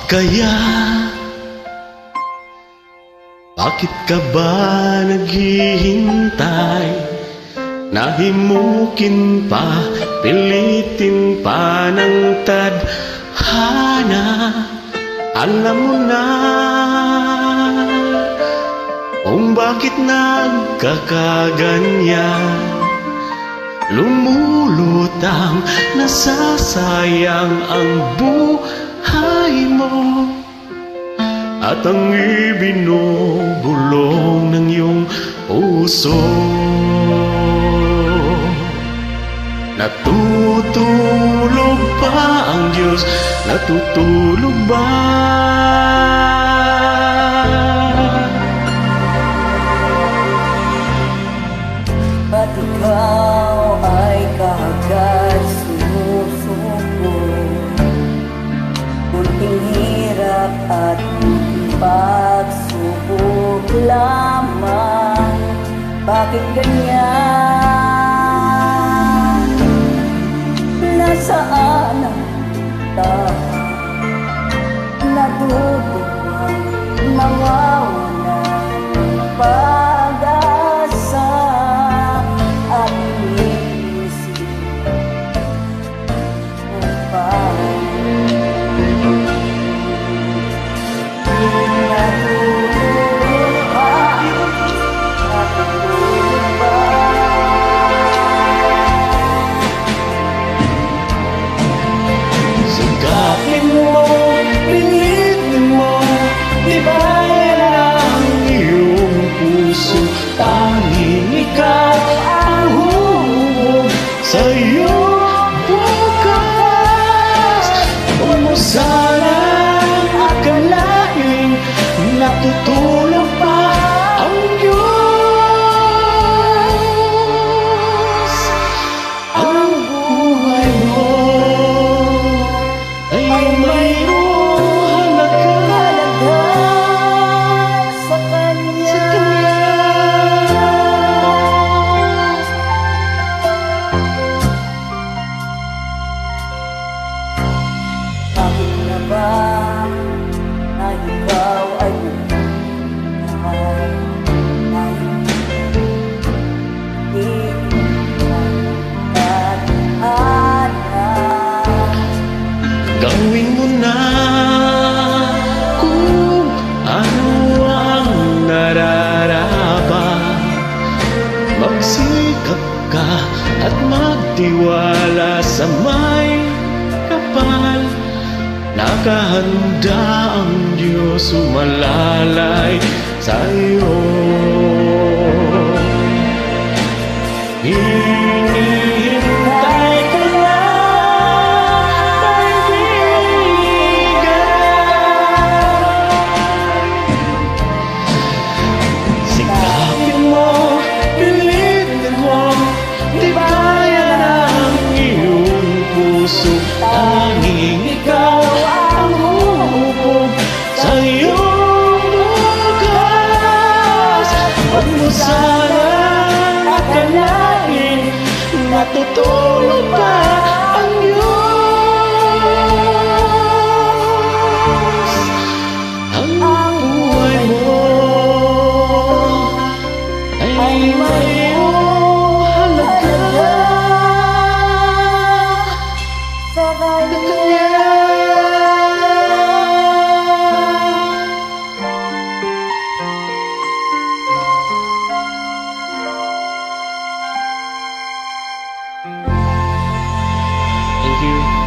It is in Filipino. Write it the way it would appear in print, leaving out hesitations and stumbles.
kaya? Bakit ka ba naghihintay? Nahimukin pa, pilitin pa ng tadhana. Alam mo na kung bakit nagkakaganyan. Lumulutang, nasasayang ang buhay mo, at ang ibinubulong ng iyong puso. Natutulog ba ang Diyos? Natutulog ba? Ba't ikaw ay kaagad sumusuko? Kunting hirap at kunting pagsubok lamang. Bakit ganyan? Nasaan ang tahan? Natutuwa, nawawala ng pag-asa. At inisip mo pa, natutulog ba? Sagapin mo, pilitin mo, di ba yan ang iyong puso? Tanging ikaw ang humuhog sa iyong bukas. Huwag mo sanang akalain natutulog pa ang Diyos. Ang buhay mo ay mayroong halaga Sa Kanya. Bakit na ba na ikaw ay nagmamahal? Gawin mo na kung ano ang nararapat. Magsikap ka at magtiwala sa may kapal. Nakahanda ang Diyos umalalay sa iyo. Hinihintay ka na, kaibigan. Sikapin mo, pilitin mo, di ba yan ang iyong puso? Tanging ikaw ang humuhubog sa iyong bukas. Huwag mo sanang akalain natutulog pa ang Diyos. Ang buhay mo ay mayroong halaga Sa Kanya. Thank you.